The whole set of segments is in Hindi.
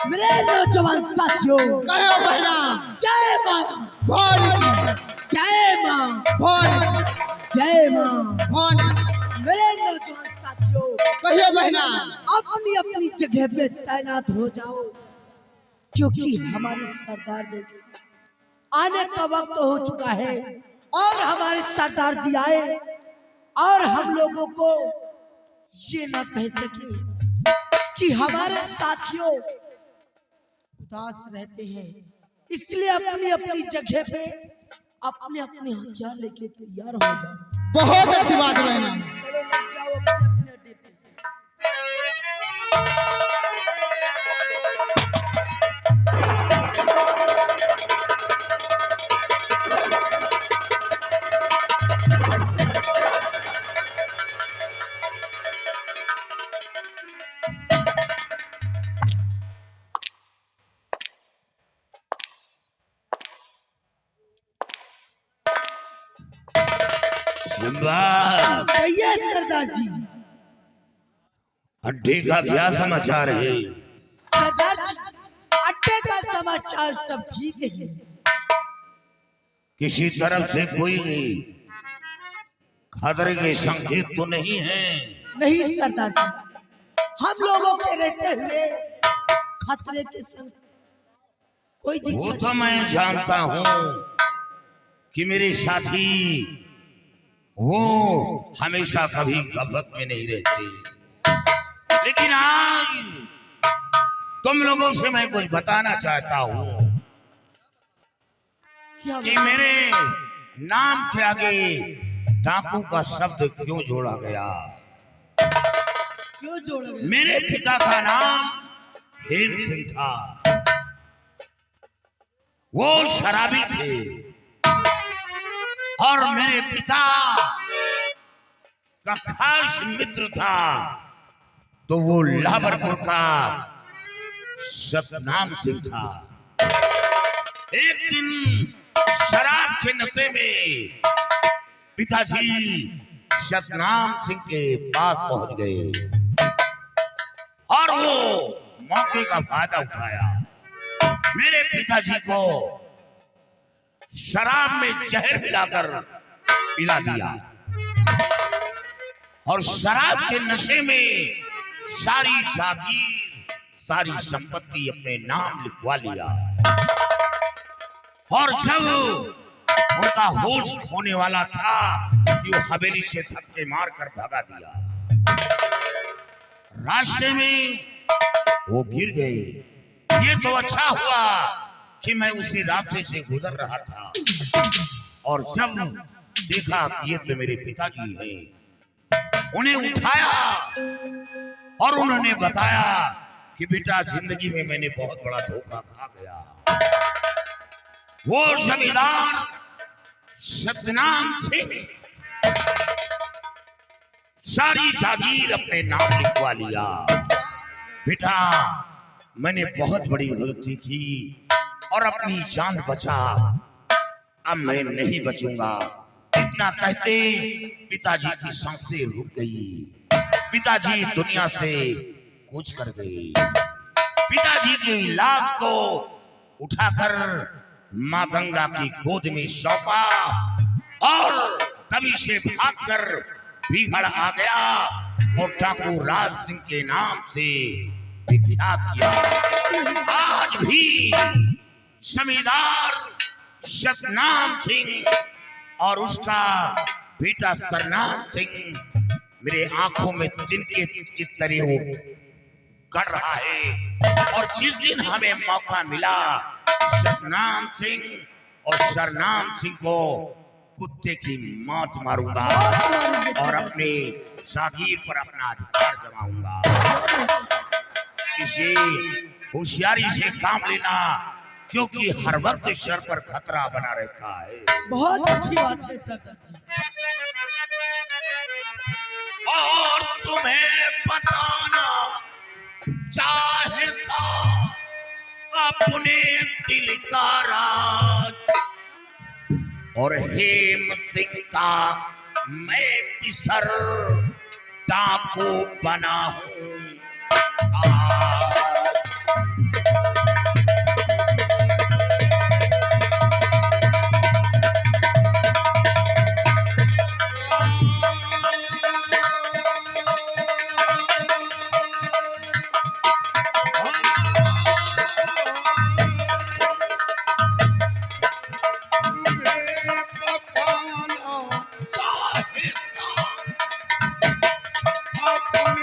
मेरे नौजवान साथियों, कहो बहना। जय मां भोली की, जय मां भोली की, जय मां। भोली। मेरे नौजवान साथियों, कहिए बहना। अपनी अपनी जगह पे तैनात हो जाओ, क्योंकि हमारे सरदार जी के आने का वक्त हो चुका है और हमारे सरदार जी आए और हम लोगों को ये ना कह सके कि हमारे साथियों उदास रहते हैं, इसलिए अपनी अपनी जगह पे अपने अपने हथियार लेके तैयार हो जाओ। बहुत अच्छी बात बहना। चलो लग जाओ अपने अपने अड्डे पे। कहिए सरदार जी। अड्डे का क्या समाचार है? सरदार जी, अड्डे का समाचार सब ठीक है। किसी तरफ से कोई खतरे के संकेत तो नहीं है? नहीं सरदार जी, हम लोगों के रहते हुए खतरे के संग कोई वो दिक्कत तो मैं जानता हूँ कि मेरे साथी वो हमेशा कभी गफलत में नहीं रहते, लेकिन आज तुम लोगों से मैं कुछ बताना चाहता हूँ क्या कि मेरे नाम के आगे डाकू का शब्द क्यों जोड़ा गया। क्यों जोड़ा गया? मेरे पिता का नाम हेम सिंह था। वो शराबी थे और मेरे पिता का खास मित्र था तो वो लाबरपुर का सतनाम सिंह था। एक दिन शराब के नशे में पिताजी सतनाम सिंह के पास पहुंच गए और वो मौके का फायदा उठाया। मेरे पिताजी को शराब में जहर मिलाकर पिला दिया और शराब के नशे में सारी जागीर सारी संपत्ति अपने नाम लिखवा लिया। और जब उनका होश खोने वाला था कि वो हवेली से धक्के मारकर भगा दिया। रास्ते में वो गिर गए। ये तो अच्छा हुआ कि मैं उसी रास्ते से गुजर रहा था और जब देखा कि ये तो मेरे पिताजी हैं, उन्हें उठाया और उन्होंने बताया कि बेटा जिंदगी में मैंने बहुत बड़ा धोखा खा गया। वो जमींदार सतनाम सिंह सारी जागीर अपने नाम लिखवा लिया। बेटा मैंने बहुत बड़ी गलती की और अपनी जान बचा, अब मैं नहीं बचूंगा। इतना कहते पिताजी की सांसें रुक गई। पिताजी दुनिया से कूच कर गए। पिताजी की लाश को उठाकर मां गंगा की गोद में सौंपा और तभी से भागकर बिगड़ आ गया और डाकू राज सिंह के नाम से विख्यात किया। आज भी जमींदार सतनाम सिंह और उसका बेटा सरनाम सिंह मेरे आंखों में तिनके की तरह कर रहा है। और जिस दिन हमें मौका मिला सतनाम सिंह और सरनाम सिंह को कुत्ते की मौत मारूंगा और अपने जागीर पर अपना अधिकार जमाऊंगा। इसे होशियारी से काम लेना, क्योंकि हर वक्त सर पर खतरा बना रहता है। बहुत अच्छी बात है सरदार जी। और तुम्हें बताना चाहता अपने दिल का राज, और हेम सिंह का मैं पिसर डाकू बना हूं।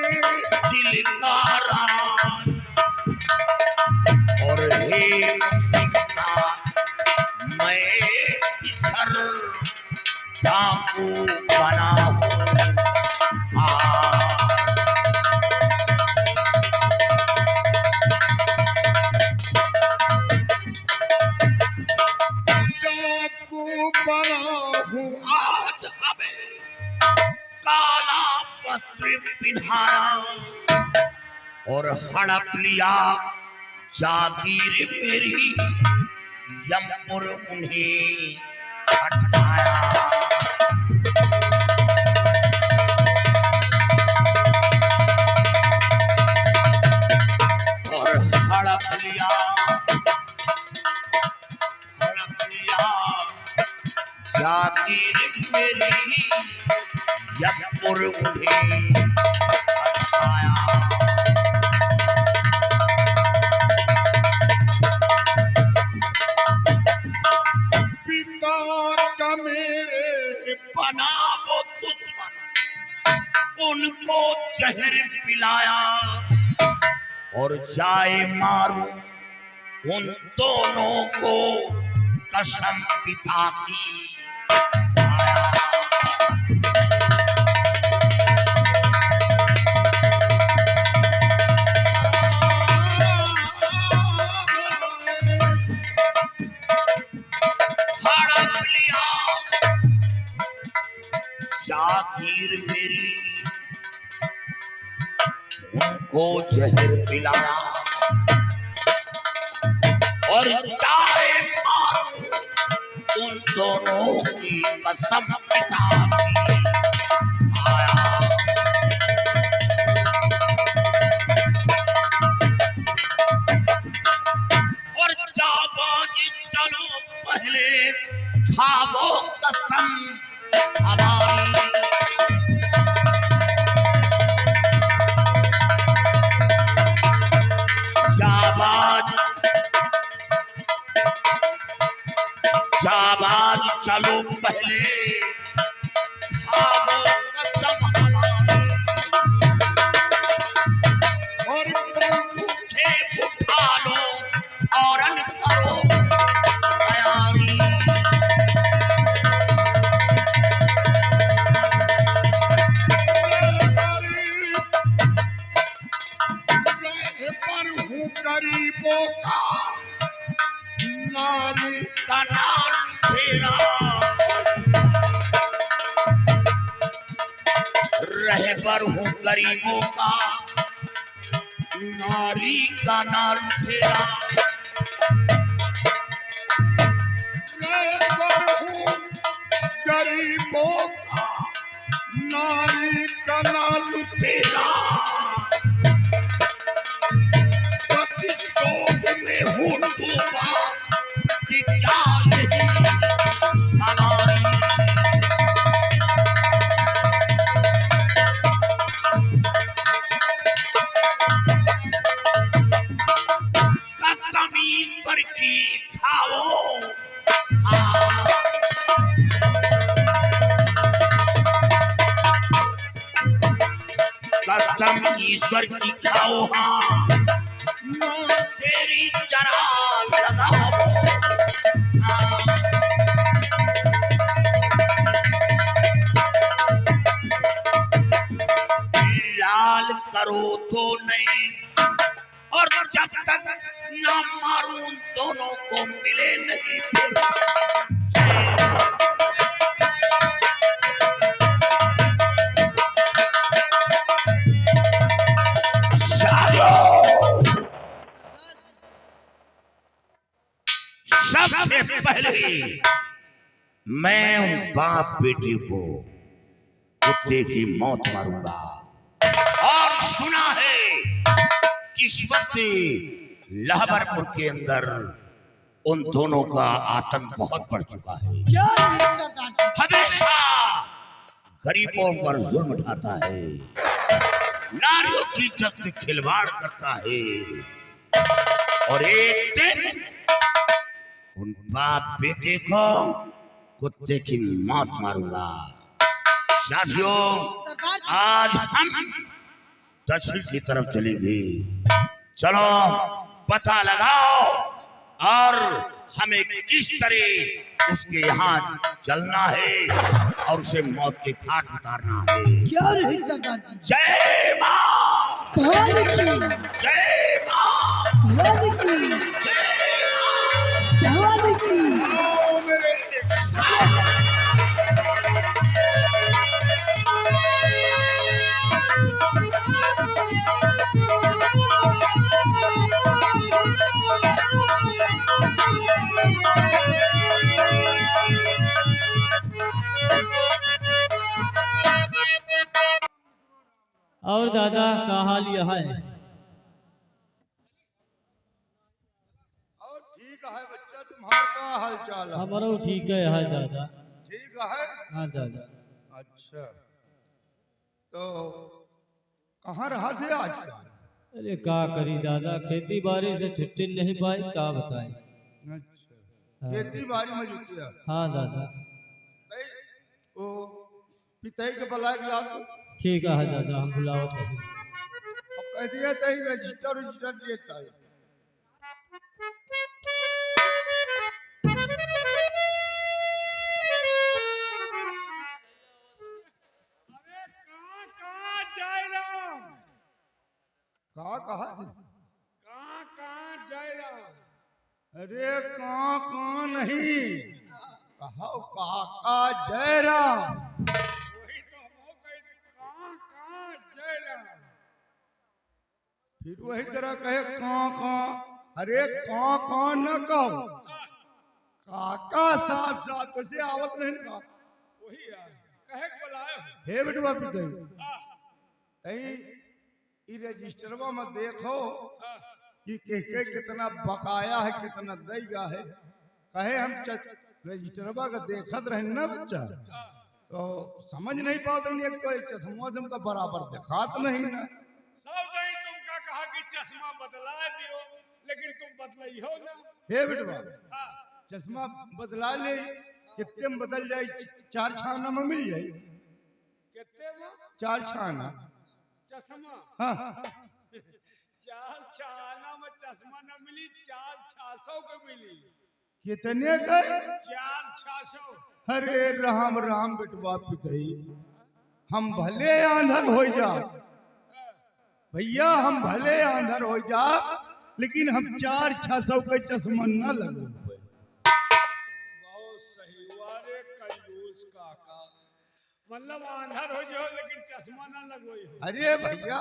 दिल का राज और हेम सिंह का मैं सर डाकू बना हूँ। डाकू बना हूँ आज हमें काला वस्त्र पिन्हाया और हड़प लिया जागीर मेरी, यमपुर उन्हें हटाया। और हड़प लिया जागीर मेरी, यमपुर उन्हें हटाया। पिता का मेरे बना वो दुश्मन, उनको जहर पिलाया और जाए मारूं उन दोनों को, कसम पिता की खाया। हड़प लिया जागीर मेरी, उनको जहर पिलाया और चाहे मारूं उन दोनों की, कसम पिता की खाया। और जाबाज चलो पहले खाओ कसम हमारी। जाबाज चलो पहले खाओ कसम हमारी। और प्रभु भूखे उठा लो फौरन करो तैयारी। पर हूँ गरीबों का नारी का नाम फेरा रहबर हूँ गरीबों का, नारी का नाम फेरा। रहबर हूँ गरीबों का नारी का नाम तेरा प्रतिशोध में हूँ डूबा, प्रतिज्ञा यही हमारी। कसम ईश्वर की खाओ, कसम ईश्वर की खाओ, हाँ तेरी जरा लगाओ, हाँ। लाल करो तो नहीं, और जब तक ना मारूं दोनों को मिले नहीं फिर। सबसे पहले मैं उन बाप बेटी को कुत्ते की मौत मारूंगा। और सुना है कि इस वक्त लहबरपुर के अंदर उन दोनों का आतंक बहुत बढ़ चुका है। क्या है सरदार? हमेशा गरीबों पर जुल्म उठाता है, नारियों की इज्जत से खिलवाड़ करता है। और एक दिन उन बाप बेटे को कुत्ते की मौत मारूंगा। साथियों, सरदार जी, आज हम दक्षिण की तरफ चली गई। चलो पता लगाओ और हमें किस तरह उसके यहाँ चलना है और उसे मौत के घाट उतारना है। क्या रही सरदार जी? जय मां भवानी की, जय मां भवानी की, जय मां भवानी की। ओ मेरे और दादा का हाल यह है? और ठीक है बच्चा, तुम्हारा क्या हाल चाल है? हमारा ठीक है दादा। ठीक है। हाँ दादा। अच्छा, तो कहाँ रहा थे आज? अरे का करी दादा, खेती बाड़ी से छुट्टी नहीं पाई, का बताए। अच्छा, खेती बाड़ी में जुटिया। हाँ दादा। तई ओ पिताई के बुलाए के लात ठीक है दादा, हम बुलावत है। अब कह दिया तई रजिस्टर देता है। कहाँ कहा थी? कहाँ जयराम? अरे कहाँ नहीं, कहा काका जयराम। वही तो हम कहे कहाँ जयराम? फिर वही तरह कहे कहाँ। अरे कहाँ न कहो, काका साहब साहब कैसे आवत नहीं का। वही यार कहे के बुलाए हो? हे बेटवा पिताई, तई ई रजिस्टरवा में देखो कि के कितना बकाया है, कितना देगा है। कहे हम रजिस्टरवा का देखत रहे ना बच्चा, तो समझ नहीं पाते नहीं। एक तो चश्मा का बराबर दिखात नहीं ना। सब नहीं तुमका कहा कि चश्मा बदला दियो, लेकिन तुम बदलाई हो ना। हे बेटवा, हाँ, चश्मा बदला ले, कितने में बदल जाए? 4 छाना में मिल जाए। कितने में 4 छाना। चश्मा? हाँ 4 छाना में चश्मा न मिली, 4 600 के मिली। कितने का? 4 600। अरे राम राम बेटवा पिताई, हम भले आंधर हो जा भैया, हम भले आंधर हो जा, लेकिन हम 4 600 का चश्मा न लगो। बहुत सही वारे कंजूस काका, मतलब आंधर हो जाओ लेकिन चश्मा ना लगोई हो। अरे भैया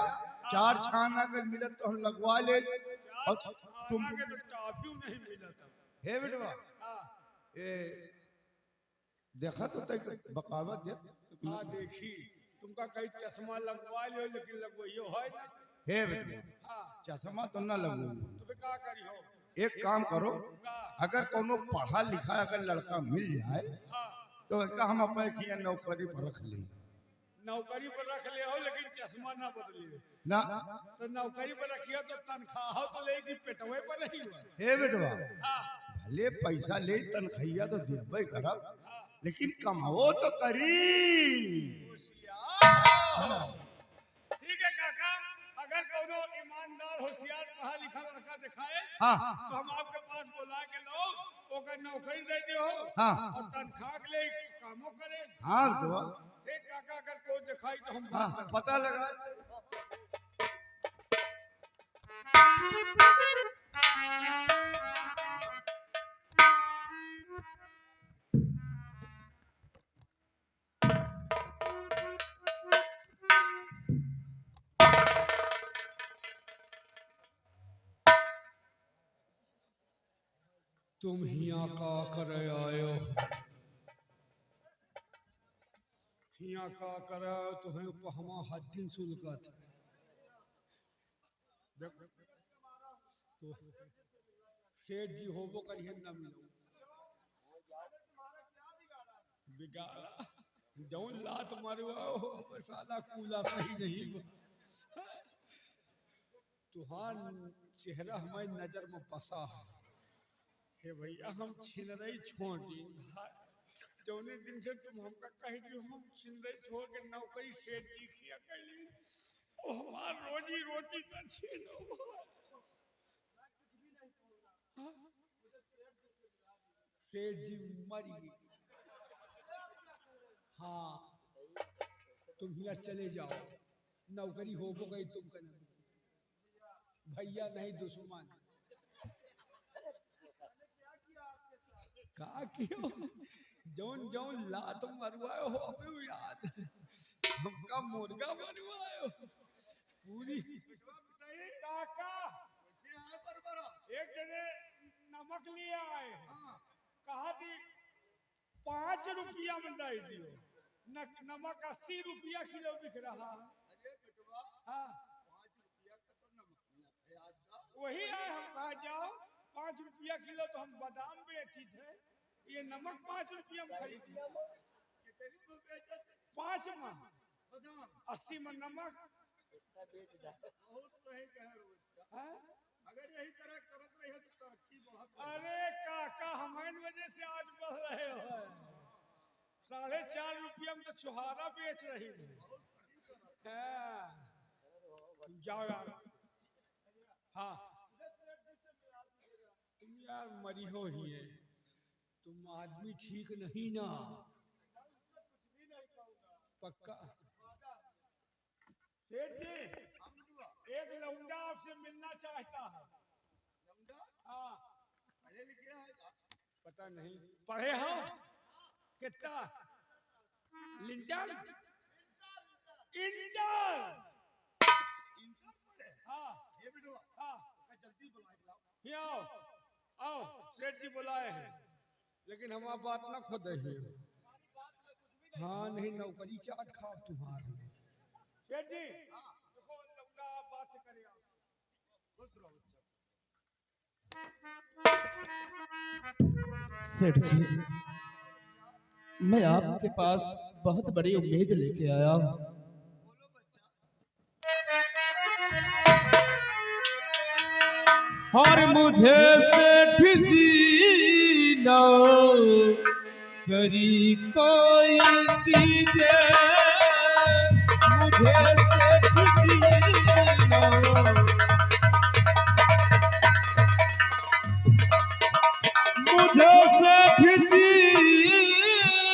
4 छाना अगर मिलत तो हम लगवा ले। और 4 तुम छाना के तो टॉफी नहीं मिला था। हे बेटवा, हाँ ए देखा तो तक बकावत दे। हाँ देखी, तुमका कहीं चश्मा लगवा लो लेकिन लगवाइयो है ना। हे बेटवा, हाँ चश्मा तो न लगो। तुम्हें क्या करी हो? एक काम करो, का? अगर कोनो पढ़ा लिखा अगर लड़का मिल जाए हाँ तो का हम अपने किया नौकरी पर रख ले नौकरी पर रख ले हो, लेकिन चश्मा ना बदलिए। ना। तो नौकरी पर रखियो तो तनख्वाह तो लेगी, पेटवे पर नहीं हुआ। हे बेटवा, हाँ भले पैसा ले तनखैया तो देबे करब, हाँ लेकिन कमाओ तो करी। होशियार। ठीक है काका, अगर कोनो ईमानदार होशियार पढ़ा लिखा लड़का दिखाए हाँ तो हम आपके पास बुला के लो, ओकर नौकरी दे दियो हाँ और तनख्वाह के लिए कामों करे। हाँ बेटवा, ठीक काका, अगर कोई दिखाई तो हम हाँ बात करें। पता लगा। तुम हिया का करे आयो? हिया का करे आयो? तुम्हें पहमा हड्डी सुलगत तो सेठ जी होबो करिए न मिलो बिगाड़ा जौन लात मारवा हो साला कूला सही नहीं हुआ। तुहार चेहरा हमारी नजर में बसा है। हे भैया हम छीन रही छोड़ दी, जौने दिन से तुम हमका कह दी हम छीन रही छोड़ के नौकरी सेठ जी किया कैली। ओ हमार रोजी रोटी का छीन हो। हाँ? सेठ जी मर गई। हाँ तुम यहाँ चले जाओ, नौकरी हो गई तुम कहना भैया नहीं दुश्मन। का क्यों जौन जौन लात मरवाए हो अबे याद हमका मुर्गा मरवाए हो पूरी। काका एक जने नमक लिए आए, कहा थी 5 रुपया में दे दियो। नमक 80 रुपया किलो बिक रहा है। हाँ वही है, हम कहा जाओ 5 रुपया किलो तो हम बादाम बेची थे, ये नमक 5 रुपया में खरीदी। 5 में 80 में नमक। अगर यही तरह करत रहे तो तरक्की बहुत। अरे काका हमारी वजह से आज बढ़ रहे हो। 4.5 रुपया में तो छुहारा बेच रही है। जाओ यार। हाँ तुम यार मरी हो ही है, तुम आदमी ठीक नहीं ना। पक्का सेठ जी एक लौंडा आपसे मिलना चाहता है। हाँ पढ़े लिखे है? पता नहीं। पढ़े हो कितना? Lintel inter. हाँ हाँ जल्दी बुलाए। आओ आओ सेठ जी बुलाए हैं, लेकिन हमारा बात ना खुद है। हाँ नहीं नौकरी चाट खाओ तुम्हारी। सेठ जी देखो लौंडा आप बात से करे आओ। सेठ जी मैं आपके पास बहुत बड़ी उम्मीद लेके आया हूँ। और मुझे सेठ जी ना करी कोई दीजिए, मुझे सेठ जी ना मुझे सेठ जी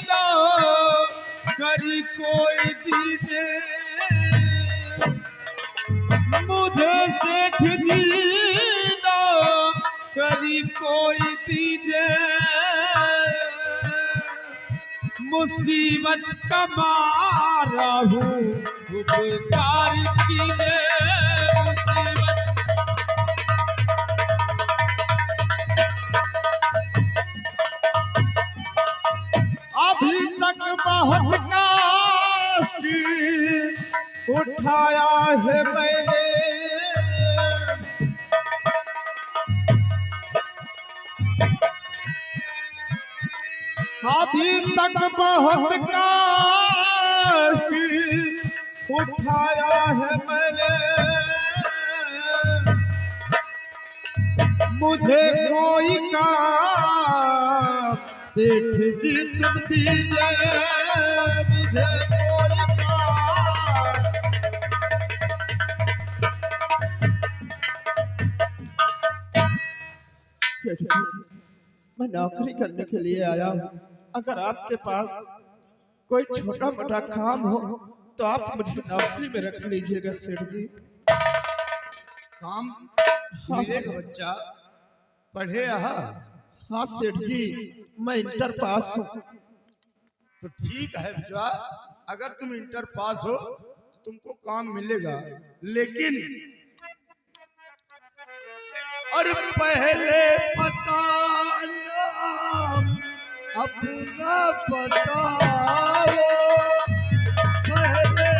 ना करी कोई दीजिए, मुझे सेठ जी ना करी कोई दीजिए, मुसीबत का मारा हूँ उपकार कीजिए, मुसीबत। अभी तक बहुत कष्ट उठाया है मैंने, अभी तक बहुत कष्ट उठाया है मैंने, मुझे कोई काम सेठ जी तुम दीजिए, मुझे कोई काम। सेठ जी मैं नौकरी करने के लिए आया हूँ, अगर आपके पास कोई छोटा मोटा काम हो तो आप मुझे नौकरी में रख लीजिएगा सेठ जी। काम मिलेगा बच्चा, पढ़े यहाँ? हाँ सेठ जी मैं इंटर पास हूँ। तो ठीक है बेटा, अगर तुम इंटर पास हो तो तुमको काम मिलेगा, लेकिन और पहले पता नाम अपना बताओ, पहले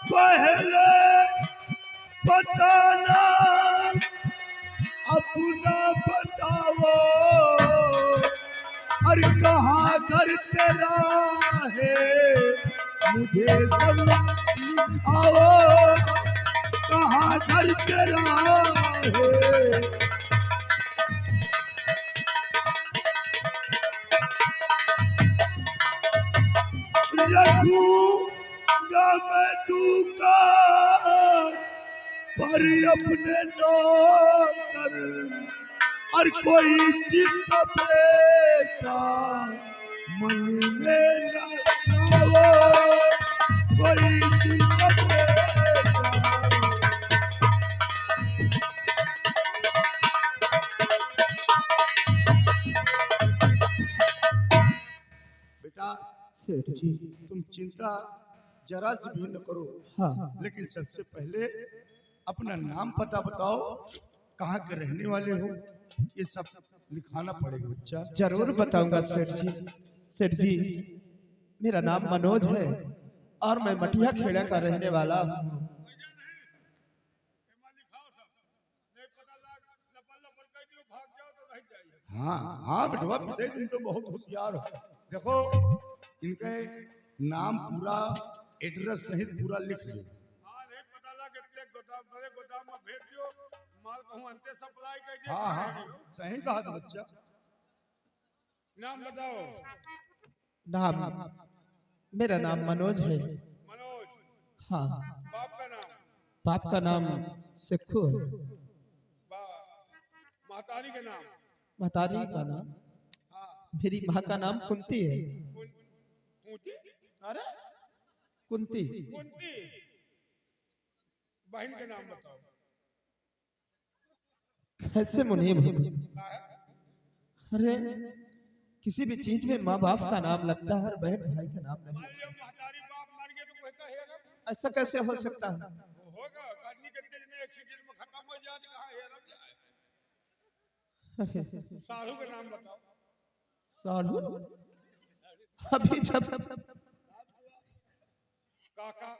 पहले पता नाम अपना बताओ, और कहाँ घर तेरा है मुझे सब लिखाओ, कहाँ घर तेरा है। रखूंगा मैं तू का पर अपने नौकर और कोई चिंता बेटा मन में न लाओ कोई चिंता बेटा। बेटा सेठ जी। तुम चिंता जरा से भी न करो, हाँ लेकिन सबसे पहले अपना नाम पता बताओ, कहाँ के रहने वाले हो, ये सब लिखाना पड़ेगा बच्चा। जरूर बताऊंगा सेठ जी। सेठ जी मेरा नाम मनोज है और मैं मटिया खेड़ा का रहने वाला हूँ। हाँ हाँ बेटवा, पिताजी तुम तो बहुत होशियार हो। देखो इनके नाम पूरा एड्रेस सहित पूरा लिख लो। हाँ हाँ सही कहा था बच्चा। नाम बताओ। नाम मेरा नाम मनोज है। मनोज। हाँ। बाप का नाम। बाप का नाम सिक्खू है। महतारी का नाम। महतारी का नाम हाँ। मेरी माँ का नाम कुंती है। कुंती। अरे कुंती। कुंती। बहन का नाम बताओ। कैसे मुनीम हो तुम? अरे किसी भी चीज में माँ बाप का नाम लगता है और बहन भाई का नाम नहीं। महतारी बाप मर गए तो कोई कहेगा? ऐसा कैसे हो सकता है? होगा आदमी के दिल में एक सेकंड में खत्म हो जाए कहाँ हेरा जाए। अरे साधु का नाम बताओ। साधु अभी जब काका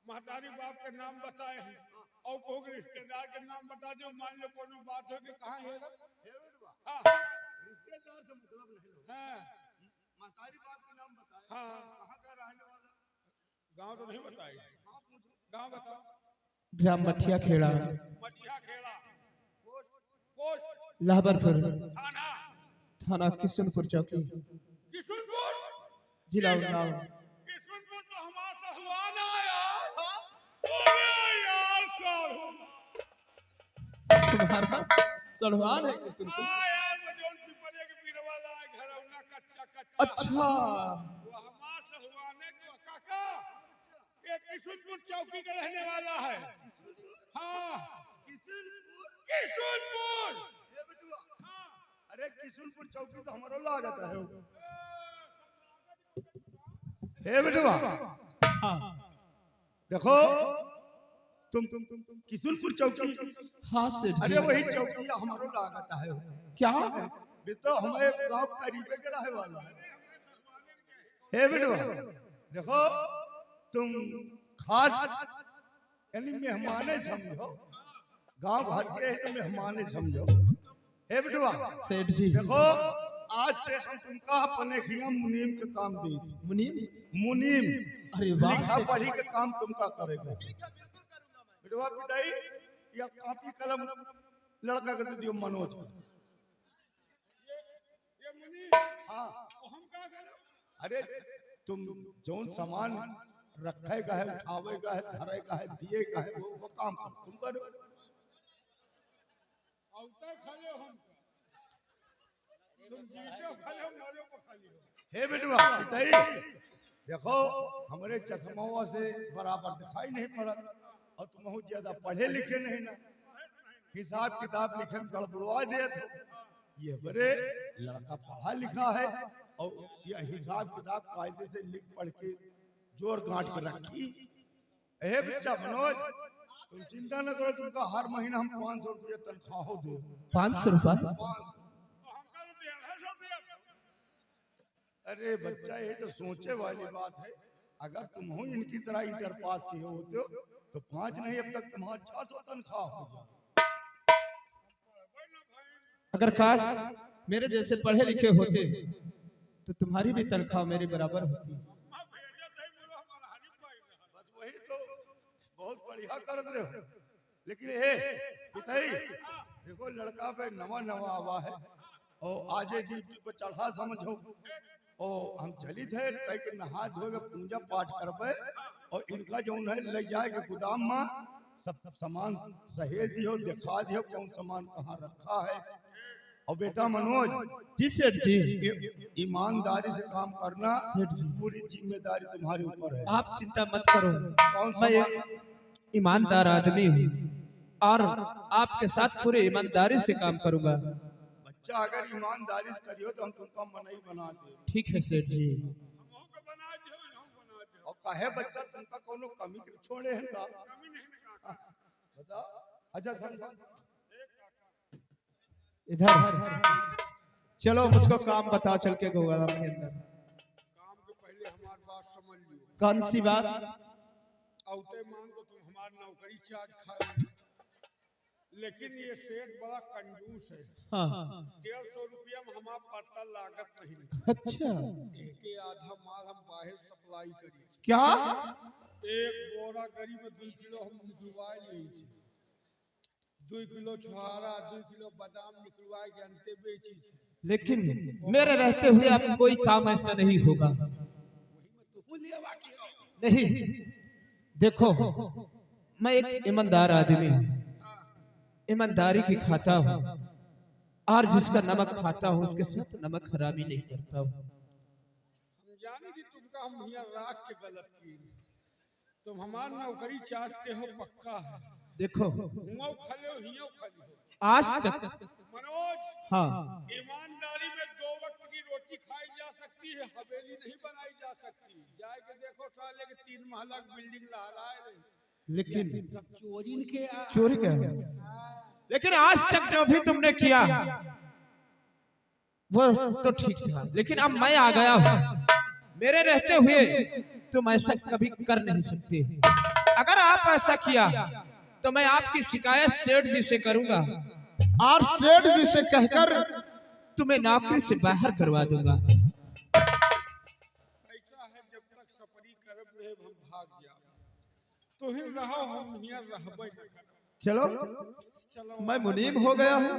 महतारी बाप के नाम बताए हैं और कोई रिश्तेदार के नाम बता दो, मान लो कोनो बात हो कि कहाँ हेरा। हाँ रिश्तेदार से मतलब नहीं लो। हाँ महतारी बाप का नाम बताए। हाँ कहाँ का रहने वाला? गांव तो नहीं बताएगा। गांव बताओ। ग्राम मठिया खेड़ा, मटिया खेड़ा। पोस्ट लाहबरपुर, थाना थाना किशनपुर चौकी, किशनपुर। जिला उन्नाव। किशनपुर तो हमारा सहुआन आया। अरे यार साहू। तुम्हारा सड़वान है किशनपुर? हाँ यार मजोल की परे के पीर वाला है, घर उना कच्चा कच्चा। अच्छा वो हमारा सहुआन है तो काका ये किशनपुर चौकी का रहने वाला है। हाँ किशनपुर। ये बेटुआ। अरे किशनपुर चौकी तो हमारा लागत है। हे बेटुआ हाँ देखो तुम किशनपुर चौकी। हाँ सेठ जी। अरे वही चौकी हमारो लागत है। क्या? ये तो हमारे गांव करीबे के रहे वाला है। हे बेटुआ देखो तुम खास यानी मेहमाने समझो, गांव भर के है तो मेहमाने समझो। हे बेटुआ सेठ जी। देखो आज से हम तुमका अपने खिया मुनीम के काम दी। मुनीम? मुनीम अरे वाह लिखा सेठ। पढ़ी के काम तुमका करेगा। बेटुआ पिताई या कॉपी कलम लड़का के दे दियो मनोज। ये मुनि हाँ हम क्या करें? अरे तुम जौन सामान रखेगा है, उठावेगा है, धरेगा है, दिएगा है, वो काम तुम करो। औता खाले हम तुम जीते खाले हम मरो को खाली हो। हे बेटुआ पिताई देखो हमारे चश्माओं से बराबर दिखाई नहीं पड़त और तुम बहुत ज्यादा पढ़े लिखे नहीं ना, हिसाब किताब लिखे में गड़बड़वा दे तो ये बड़े लड़का पढ़ा लिखा है और ये हिसाब किताब कायदे से लिख पढ़ के जोर गांठ के रखी। हे बच्चा मनोज तुम चिंता न करो, तुमका हर महीना हम 500 रुपया तनख्वाह दे। 500 रुपए? तो हम का तो 150 दिया। अरे बच्चा ये तो सोचे वाली बात है। अगर तुम हो इनकी तरह इंटर पास किए होते हो तो 5 नहीं अब तक तुम्हारा 600 तनख्वाह हो जाए। अगर काश मेरे जैसे पढ़े लिखे होते तो तुम्हारी भी तनख्वाह मेरे बराबर होती। बस वही तो बहुत बढ़िया कर रहे हो। लेकिन हे पिताई देखो लड़का पे नवा नवा आवा है और आजे ड्यूटी पर चढ़ा समझो और हम चली थे तय के नहा धो के पूजा पाठ करबे और इनका जो है ले जाए के गोदाम में सब सामान सहेज दियो, दिखा दियो कौन सामान कहाँ रखा है। और बेटा मनोज जी सेठ जी। ईमानदारी से काम करना, सेठ जी। पूरी जिम्मेदारी तुम्हारे ऊपर है। आप चिंता मत करो, कौन मैं सा एक ईमानदार आदमी हूँ और आपके साथ पूरे ईमानदारी से काम करूंगा। बच्चा अगर ईमानदारी से करियो तो हम तुमका मनई बना दे। ठीक है सेठ जी। हमको बना दो, हमको बना दो। और कहे बच्चा तुमका कोनो कमी के छोड़े हैं का कमी नहीं ना काका। बता। अच्छा समझा। इधर चलो, मुझको काम बता चल के गोदाम के अंदर। काम के पहले हमारी बात समझ लियो। कौन सी बात? औते मान को तुम हमारी नौकरी चार्ज खाए, लेकिन ये सेठ बड़ा कंजूस है। हाँ। 150 रुपया में हमारा पड़ता लागत नहीं। अच्छा, एक आधा माल हम बाहर सप्लाई करी। क्या? एक बोरा गरी में 2 किलो हम निकलवाए लिए थे। 2 किलो छुहारा, 2 किलो बादाम निकलवाए के अंते बेची थे। लेकिन मेरे रहते हुए अब कोई काम ऐसा नहीं होगा। नहीं, देखो मैं एक ईमानदार आदमी हूँ, ईमानदारी की खाता हूँ और जिसका नमक खाता हूँ उसके साथ नमक हरामी नहीं करता हूँ। हम जाने कि तुमका हम हिया राख के गलत की, तुम हमार नौकरी चाहते हो पक्का है। देखो हुआ खले हो, हियो खले हो। आज तक मनोज, हाँ, ईमानदारी में 2 वक्त की रोटी खाई जा सकती है, हवेली नहीं बनाई जा सकती। जाए के देखो साले के 3 महला की बिल्डिंग लहराए रहे, लेकिन चोरी के चोरी क्या है? लेकिन आज तक जो भी तुमने किया वो तो ठीक था, लेकिन अब मैं आ गया हूँ, मेरे रहते हुए तुम ऐसा कभी कर नहीं सकते। अगर आप ऐसा किया तो मैं आपकी शिकायत सेठ जी से करूंगा और सेठ जी से कहकर तुम्हें नौकरी से बाहर करवा दूंगा। ऐसा है, जब तक सफरी करब रहे हम भाग जा, तो ही रहो, हम हिया रहबे न करब। चलो, चलो मैं मुनीम हो गया हूँ,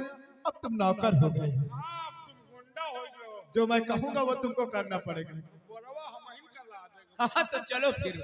अब तुम नौकर हो गए। हाँ, तुम गुंडा हो गए हो। जो मैं कहूंगा वो तुमको करना पड़ेगा। बोरवा हम ही का ला देंगे। हाँ तो चलो फिर।